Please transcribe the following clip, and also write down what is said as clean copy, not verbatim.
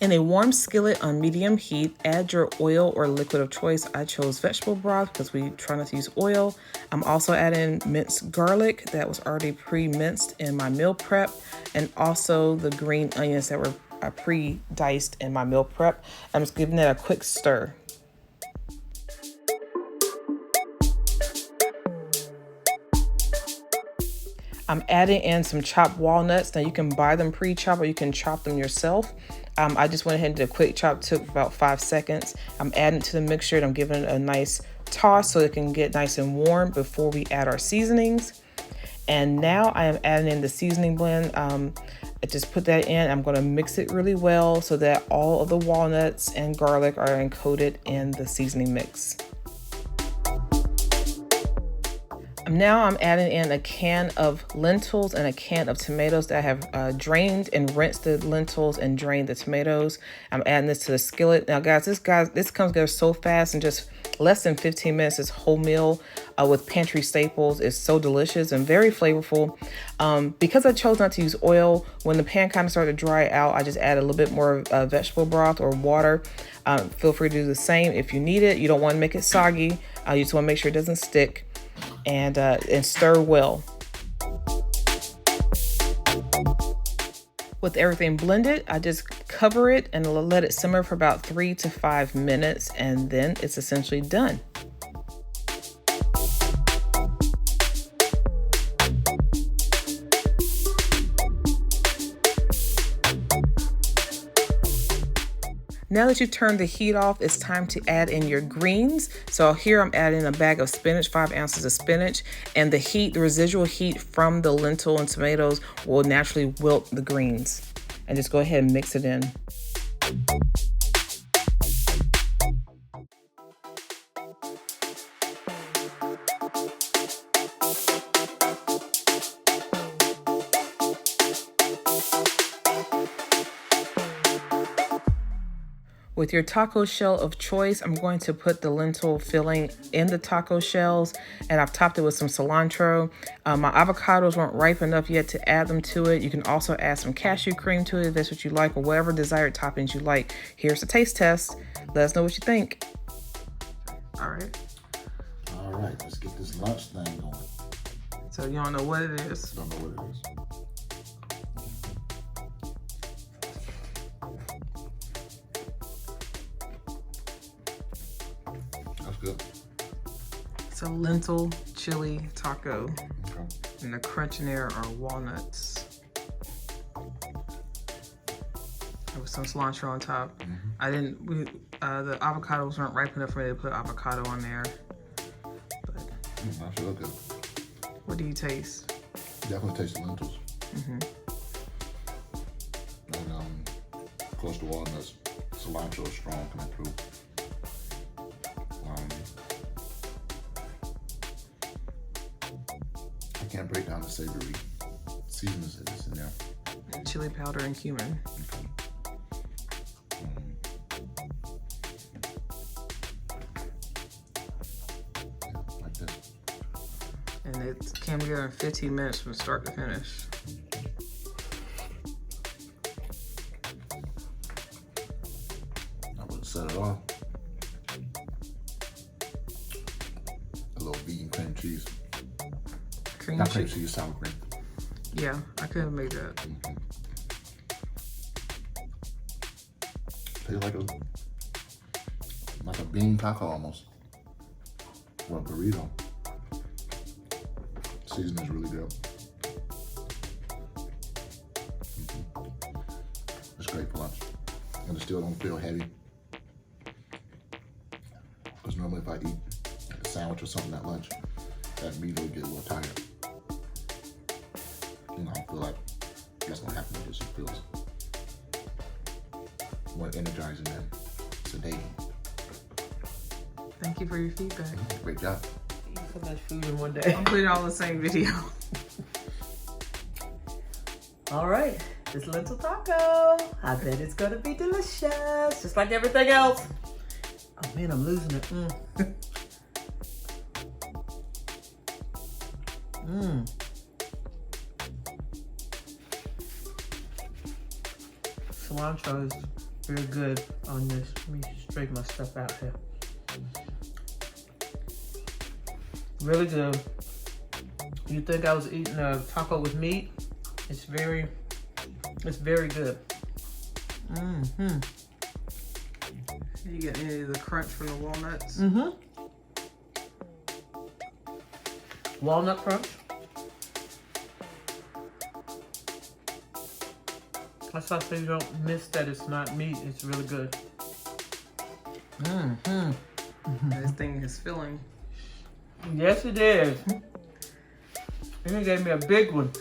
In a warm skillet on medium heat, add your oil or liquid of choice. I chose vegetable broth because we try not to use oil. I'm also adding minced garlic that was already pre-minced in my meal prep, and also the green onions that were pre-diced in my meal prep. I'm just giving it a quick stir. I'm adding in some chopped walnuts. Now you can buy them pre-chopped or you can chop them yourself. I just went ahead and did a quick chop, took about 5 seconds. I'm adding it to the mixture and I'm giving it a nice toss so it can get nice and warm before we add our seasonings. And now I am adding in the seasoning blend. I just put that in. I'm going to mix it really well so that all of the walnuts and garlic are encoded in the seasoning mix. Now I'm adding in a can of lentils and a can of tomatoes that I have drained and rinsed the lentils and drained the tomatoes. I'm adding this to the skillet. Now guys, this comes together so fast in just less than 15 minutes. This whole meal with pantry staples is so delicious and very flavorful. Because I chose not to use oil, when the pan kind of started to dry out, I just added a little bit more vegetable broth or water. Feel free to do the same if you need it. You don't want to make it soggy. You just want to make sure it doesn't stick. And stir well. With everything blended, I just cover it and let it simmer for about 3 to 5 minutes, and then it's essentially done. Now that you've turned the heat off, it's time to add in your greens. So here I'm adding a bag of spinach, 5 ounces of spinach, and the residual heat from the lentil and tomatoes will naturally wilt the greens. And just go ahead and mix it in. With your taco shell of choice, I'm going to put the lentil filling in the taco shells, and I've topped it with some cilantro. My avocados weren't ripe enough yet to add them to it. You can also add some cashew cream to it if that's what you like, or whatever desired toppings you like. Here's the taste test. Let us know what you think. All right. All right, let's get this lunch thing going. So you don't know what it is? Don't know what it is. Good. It's a lentil chili taco. Okay. And the crunch in there are walnuts. There was some cilantro on top. Mm-hmm. The avocados weren't ripe enough for me to put avocado on there. But That's real good. what do you taste? Definitely taste the lentils. Mm-hmm. And of course the walnuts. Cilantro is strong coming through. I can't break down the savory seasonings that's in there. And chili powder and cumin. Okay. Yeah, like this. And it came together in 15 minutes from start to finish. I wouldn't set it off. A little vegan cream cheese. Not cream cheese, sour cream. Yeah, I could have made that. Tastes like a bean taco almost. Or a burrito. Seasoning is really good. It's great for lunch. And it still don't feel heavy. Because normally if I eat like a sandwich or something at lunch, that meat will get a little tired. I feel like that's gonna happen with this. It feels more energizing than sedating. Thank you for your feedback. Great job. Eat so much food in one day. I'll put it all in the same video. All right, this lentil taco. I bet it's gonna be delicious, just like everything else. Oh man, I'm losing it. Cilantro is Very good on this. Let me straighten my stuff out here. Really good. You think I was eating a taco with meat? It's very good. Mm-hmm. You get any of the crunch from the walnuts? Mm-hmm. Walnut crunch. That's why I say you don't miss that it's not meat. It's really good. Mm-hmm. This thing is filling. Yes, it is. And he gave me a big one.